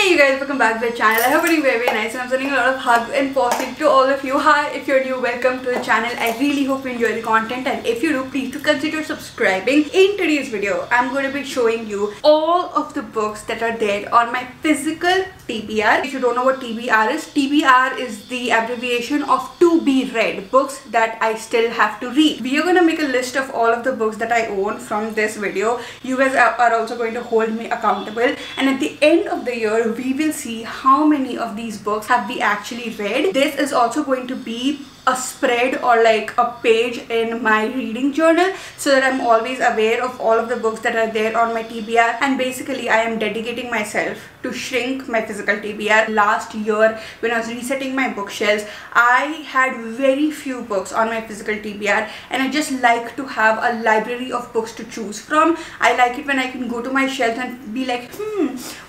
Hey you guys, welcome back to the channel. I hope you're doing very nice and I'm sending a lot of hugs and positive to all of you. Hi, if you're new, welcome to the channel. I really hope you enjoy the content, and if you do, please do consider subscribing. In today's video, I'm going to be showing you all of the books that are there on my physical TBR. If you don't know what TBR is the abbreviation of to be read, books that I still have to read. We are going to make a list of all of the books that I own from this video. You guys are also going to hold me accountable, and at the end of the year we will see how many of these books have we actually read. This is also going to be a spread or like a page in my reading journal, so that I'm always aware of all of the books that are there on my TBR. And basically I am dedicating myself to shrink my physical TBR. Last year when I was resetting my bookshelves, I had very few books on my physical TBR, and I just like to have a library of books to choose from. I like it when I can go to my shelves and be like,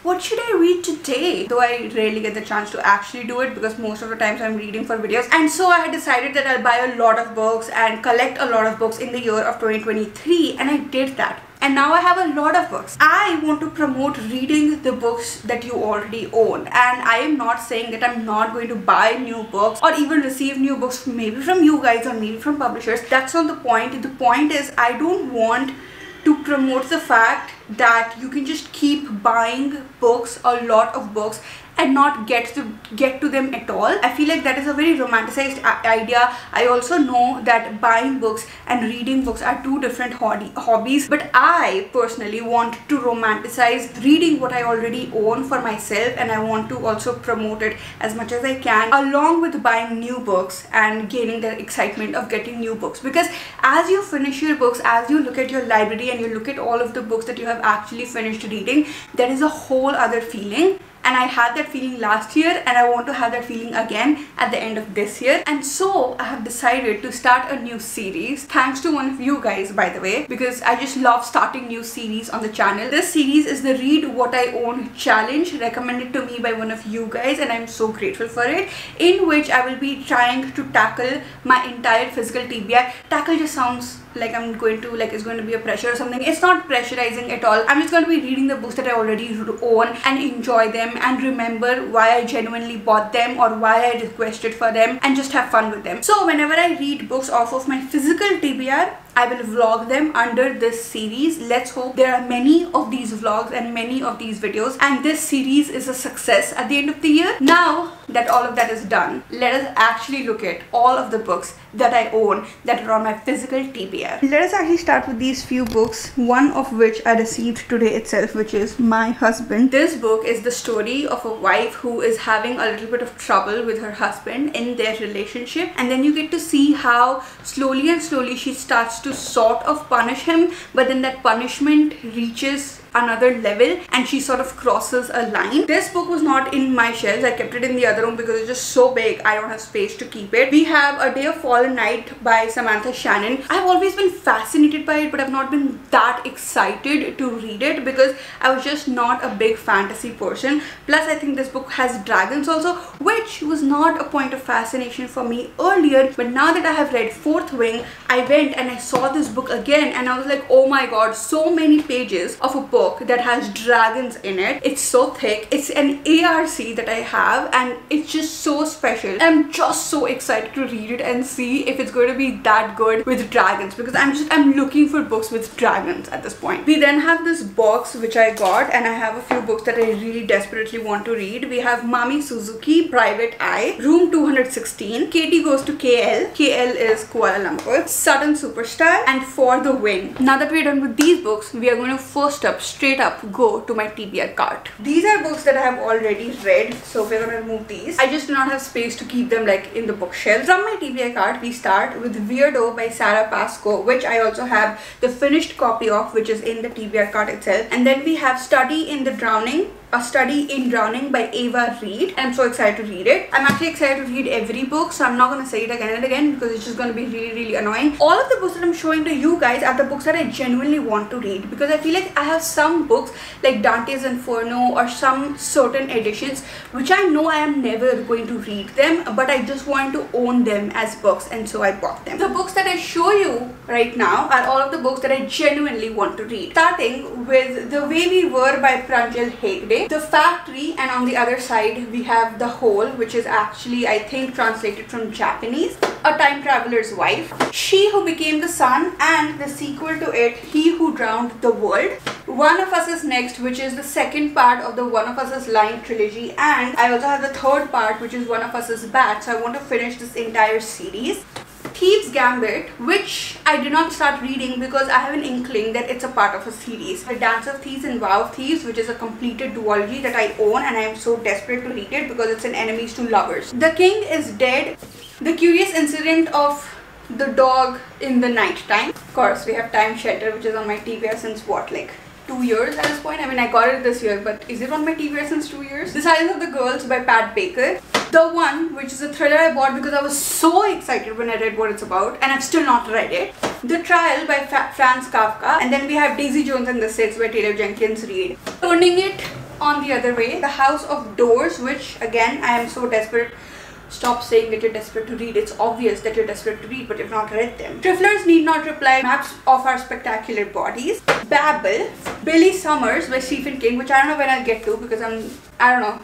what should I read today? Though I rarely get the chance to actually do it because most of the times I'm reading for videos. And so I had decided that I'll buy a lot of books and collect a lot of books in the year of 2023, and I did that. And now I have a lot of books. I want to promote reading the books that you already own, and I am not saying that I'm not going to buy new books or even receive new books maybe from you guys or maybe from publishers. That's not the point. The point is I don't want to promote the fact that you can just keep buying books, a lot of books, and not get to them at all. I feel like that is a very romanticized idea. I also know that buying books and reading books are two different hobbies, but I personally want to romanticize reading what I already own for myself, and I want to also promote it as much as I can, along with buying new books and gaining the excitement of getting new books. Because as you finish your books, as you look at your library and you look at all of the books that you have actually finished reading, there is a whole other feeling. And I had that feeling last year, and I want to have that feeling again at the end of this year. And so I have decided to start a new series, thanks to one of you guys, by the way, because I just love starting new series on the channel. This series is the Read What I Own challenge, recommended to me by one of you guys, and I'm so grateful for it, in which I will be trying to tackle my entire physical TBR. Tackle just sounds like I'm going to, like it's going to be a pressure or something. It's not pressurizing at all. I'm just going to be reading the books that I already own and enjoy them and remember why I genuinely bought them or why I requested for them, and just have fun with them. So whenever I read books off of my physical TBR, I will vlog them under this series. Let's hope there are many of these vlogs and many of these videos, and this series is a success at the end of the year. Now that all of that is done, let us actually look at all of the books that I own that are on my physical TBR. Let us actually start with these few books, one of which I received today itself, which is My Husband. This book is the story of a wife who is having a little bit of trouble with her husband in their relationship, and then you get to see how slowly and slowly she starts to sort of punish him, but then that punishment reaches another level and she sort of crosses a line. This book was not in my shelves. I kept it in the other room because it's just so big, I don't have space to keep it. We have A Day of Fallen Night by Samantha Shannon. I've always been fascinated by it, but I've not been that excited to read it because I was just not a big fantasy person. Plus I think this book has dragons also, which was not a point of fascination for me earlier, but now that I have read Fourth Wing, I went and I saw this book again and I was like, oh my god, so many pages of a book that has dragons in it. It's so thick. It's an ARC that I have, and it's just so special. I'm just so excited to read it and see if it's going to be that good with dragons, because I'm looking for books with dragons at this point. We then have this box which I got, and I have a few books that I really desperately want to read. We have Mami Suzuki, Private Eye, Room 216, Katie Goes to KL, KL is Kuala Lumpur, Sudden Superstar, and For the Win. Now that we're done with these books, we are going to straight up go to my TBR cart. These are books that I have already read, so we're gonna remove these. I just do not have space to keep them like in the bookshelf. From my TBR cart, we start with Weirdo by Sarah Pascoe, which I also have the finished copy of, which is in the TBR cart itself. And then we have Study in Drowning by Ava Reid. I'm so excited to read it. I'm actually excited to read every book, so I'm not going to say it again and again because it's just going to be really annoying. All of the books that I'm showing to you guys are the books that I genuinely want to read, because I feel like I have some books like Dante's Inferno or some certain editions which I know I am never going to read them, but I just want to own them as books, and so I bought them. The books that I show you right now are all of the books that I genuinely want to read, starting with The Way We Were by Pranjal Hegde. today. The Factory, and on the other side we have The Hole, which is actually, I think, translated from Japanese. A Time Traveler's Wife, She Who Became the Sun, and the sequel to it, He Who Drowned the World. One of Us is next, which is the second part of the One of Us is Line trilogy, and I also have the third part, which is One of Us is Bad, so I want to finish this entire series. Thieves Gambit, which I did not start reading because I have an inkling that it's a part of a series. The Dance of Thieves and Vow of Thieves, which is a completed duology that I own, and I am so desperate to read it because it's an enemies to lovers. The King is Dead, The Curious Incident of the Dog in the Night Time. Of course, we have Time Shelter, which is on my TBR since what, like 2 years at this point? I mean, I got it this year, but is it on my TBR since 2 years? The Silence of the Girls by Pat Baker. The One, which is a thriller I bought because I was so excited when I read what it's about, and I've still not read it. The Trial by Franz Kafka. And then we have Daisy Jones and the Six by Taylor Jenkins Reid. Turning it on the other way, The House of Doors, which again I am so desperate. Stop saying that you're desperate to read. It's obvious that you're desperate to read, but you've not read them. Triflers Need Not Reply, Maps of Our Spectacular Bodies. Babel, Billy Summers by Stephen King, which I don't know when I'll get to because I don't know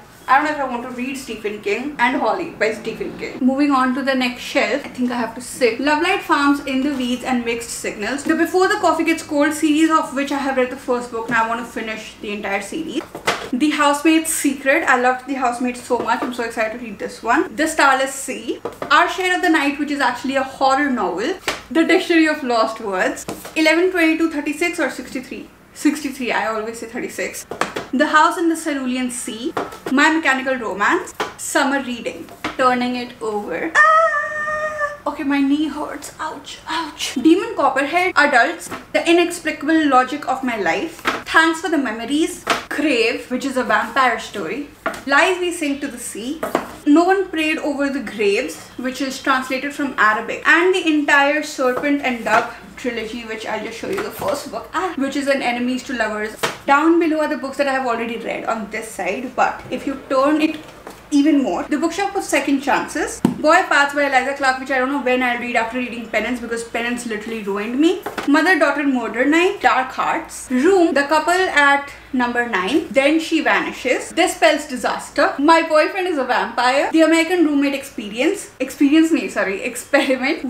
if I want to read Stephen King. And Holly by Stephen King. Moving on to the next shelf, I think I have to sit. Lovelight Farms, In the Weeds, and Mixed Signals. The Before the Coffee Gets Cold series, of which I have read the first book, and I want to finish the entire series. The Housemaid's Secret. I loved The Housemaid so much. I'm so excited to read this one. The Starless Sea. Our Share of the Night, which is actually a horror novel. The Dictionary of Lost Words. 11, 22, 36 or 63? 63, I always say 36. The House in the Cerulean Sea. My Mechanical Romance. Summer Reading. Turning it over. Okay, my knee hurts. Ouch, ouch. Demon Copperhead. Adults. The Inexplicable Logic of My Life. Thanks for the Memories. Crave, which is a vampire story. Lies We Sing to the Sea. No One Prayed Over the Graves, which is translated from Arabic. And the entire Serpent and Dove trilogy, which I'll just show you the first book, which is an Enemies to Lovers. Down below are the books that I have already read on this side, but if you turn it even more, The Bookshop of Second Chances. Boy Paths by Eliza Clark, which I don't know when I'll read after reading Penance because Penance literally ruined me. Mother-Daughter Murder Night. Dark Hearts. Room, The Couple at Number 9. Then She Vanishes. This Spells Disaster. My Boyfriend is a Vampire. The American Roommate Experiment.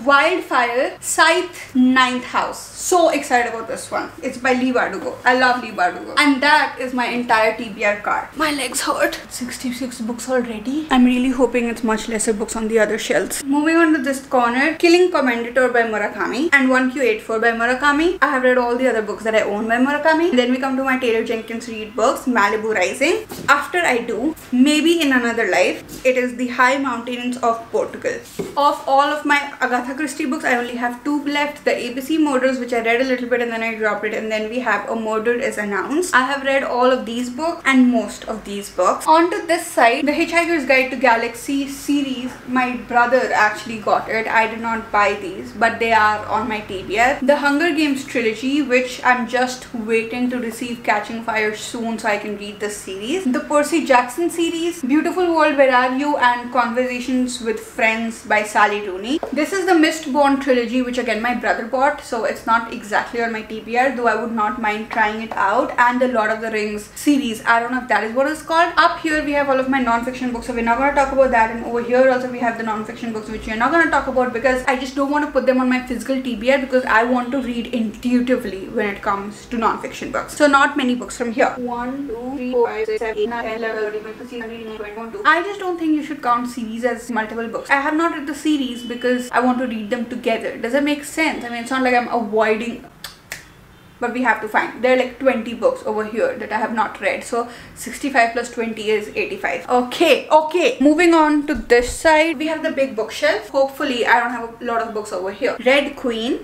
Wildfire. Scythe, Ninth House. So excited about this one. It's by Leigh Bardugo. I love Leigh Bardugo. And that is my entire TBR card. My legs hurt. 66 books already. I'm really hoping it's much lesser books on the other shelves. Moving on to this corner. Killing Commendator by Murakami and 1Q84 by Murakami. I have read all the other books that I own by Murakami. And then we come to my Taylor Jenkins Reid books. Malibu Rising. After I Do, Maybe in Another Life. It is The High Mountains of Portugal. Of all of my Agatha Christie books, I only have 2 left. The ABC Murders, which I read a little bit and then I dropped it, and then we have A Murder Is Announced. I have read all of these books and most of these books. On to this side, The Hitchhiker's Guide to Galaxy series. My brother actually got it. I did not buy these, but they are on my TBR. The Hunger Games trilogy, which I'm just waiting to receive Catching Fire soon so I can read this series. The Percy Jackson series. Beautiful World, Where Are You? And Conversations with Friends by Sally Rooney. This is the Mistborn trilogy, which again my brother bought, so it's not exactly on my TBR, though I would not mind trying it out. And the Lord of the Rings series. I don't know if that is what it's called. Up here we have all of my non-fiction books, so we're not going to talk about that. And over here also we have the non-fiction books, which we're not going to talk about because I just don't want to put them on my physical TBR because I want to read intuitively when it comes to non-fiction books. So not many books from here. 1, 2, 3, 4, 5, 6, 7, 8, 9, 10, 11, 12, 13, 14, 15, 16, 17, 18, 19, 20, 21, 22. I just don't think you should count series as multiple books. I have not read the series because I want to read them together. Does that make sense? I mean, it's not like I'm avoiding, but we have to find. There are like 20 books over here that I have not read. So 65 plus 20 is 85. Okay. Moving on to this side, we have the big bookshelf. Hopefully, I don't have a lot of books over here. Red Queen.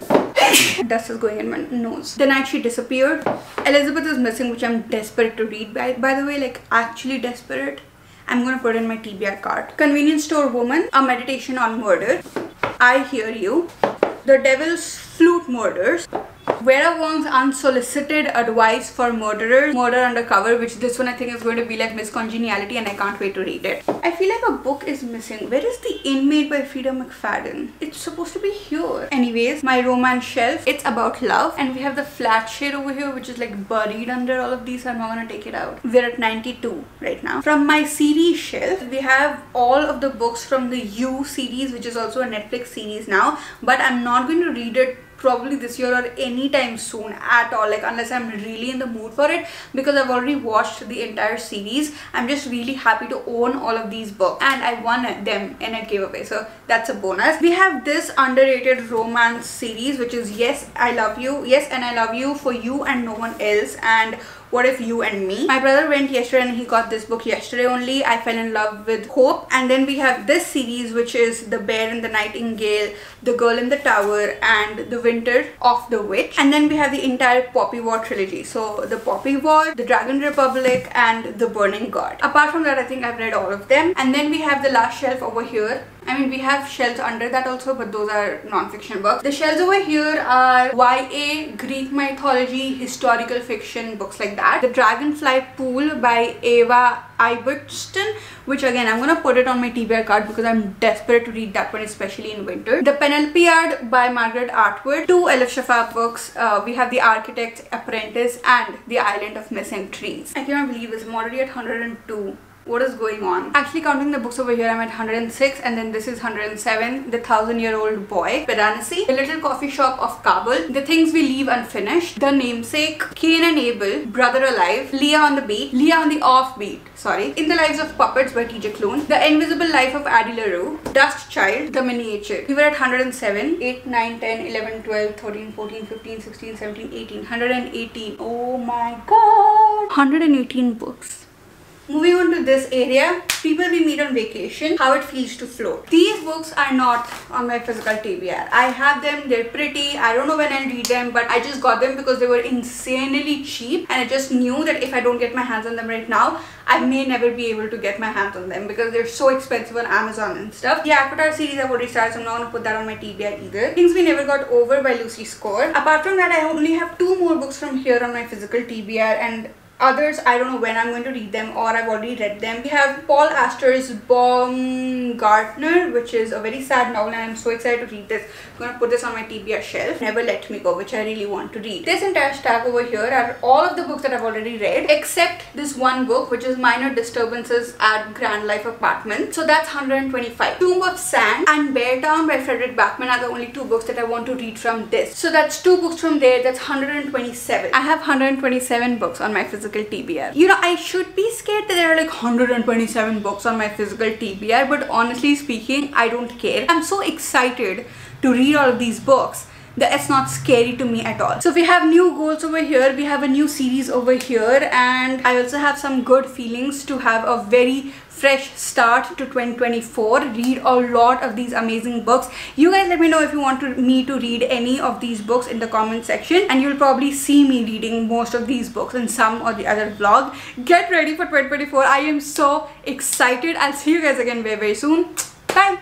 Dust is going in my nose. The Night She Disappeared. Elizabeth is Missing, which I'm desperate to read. By the way, like actually desperate. I'm gonna put in my TBR card. Convenience Store Woman. A Meditation on Murder. I Hear You. The Devil's Flute Murders. Vera Wong's Unsolicited Advice for Murderers, Murder Undercover, which this one I think is going to be like Miss Congeniality, and I can't wait to read it. I feel like a book is missing. Where is The Inmate by Frida McFadden? It's supposed to be here. Anyways, my romance shelf, it's about love, and we have the flat shade over here which is like buried under all of these, so I'm not gonna take it out. We're at 92 right now. From my series shelf, we have all of the books from the You series, which is also a Netflix series now, but I'm not going to read it probably this year or anytime soon at all, like unless I'm really in the mood for it, because I've already watched the entire series. I'm just really happy to own all of these books, and I won them in a giveaway, so that's a bonus. We have this underrated romance series, which is Yes, I Love You, Yes and I Love You, For You and No One Else, and What If You and Me. My brother went yesterday and he got this book yesterday only. I fell in love with Hope. And then we have this series, which is The Bear and the Nightingale, The Girl in the Tower, and The Winter of the Witch. And then we have the entire Poppy War trilogy. So the Poppy War, The Dragon Republic, and The Burning God. Apart from that, I think I've read all of them. And then we have the last shelf over here. I mean, we have shelves under that also, but those are non-fiction books. The shelves over here are YA, Greek mythology, historical fiction, books like that. The Dragonfly Pool by Eva Ibertson, which again, I'm gonna put it on my TBR card because I'm desperate to read that one, especially in winter. The Penelopiad by Margaret Atwood. 2 Elif Shafak books. We have The Architect's Apprentice and The Island of Missing Trees. I cannot believe this. I'm already at 102. What is going on? Actually, counting the books over here, I'm at 106, and then this is 107. The 1000-Year-Old Boy, Varanasi, The Little Coffee Shop of Kabul, The Things We Leave Unfinished, The Namesake, Cain and Abel, Brother Alive, Leah on the Beat, Leah on the Offbeat, sorry, In the Lives of Puppets by T.J. Klune, The Invisible Life of Addie LaRue, Dust Child, The Miniature. We were at 107, 8, 9, 10, 11, 12, 13, 14, 15, 16, 17, 18, 118. Oh my god! 118 books. Moving on to this area, people we meet on vacation, how it feels to float. These books are not on my physical TBR. I have them, they're pretty. I don't know when I'll read them, but I just got them because they were insanely cheap, and I just knew that if I don't get my hands on them right now, I may never be able to get my hands on them because they're so expensive on Amazon and stuff. The Avatar series I've already started, so I'm not gonna put that on my TBR either. Things We Never Got Over by Lucy Score. Apart from that, I only have 2 more books from here on my physical TBR, and others, I don't know when I'm going to read them, or I've already read them. We have Paul Auster's Baumgartner, which is a very sad novel, and I'm so excited to read this. I'm going to put this on my TBR shelf. Never Let Me Go, which I really want to read. This entire stack over here are all of the books that I've already read, except this one book, which is Minor Disturbances at Grand Life Apartment. So that's 125. Tomb of Sand and Bear Town by Frederick Backman are the only 2 books that I want to read from this. So that's 2 books from there. That's 127. I have 127 books on my physical TBR. You know, I should be scared that there are like 127 books on my physical TBR, but honestly speaking, I don't care. I'm so excited to read all of these books that it's not scary to me at all. So we have new goals over here, we have a new series over here, and I also have some good feelings to have a very fresh start to 2024. Read a lot of these amazing books. You guys let me know if you want me to read any of these books in the comment section, and you'll probably see me reading most of these books in some or the other vlog. Get ready for 2024. I am so excited. I'll see you guys again very, very soon. Bye.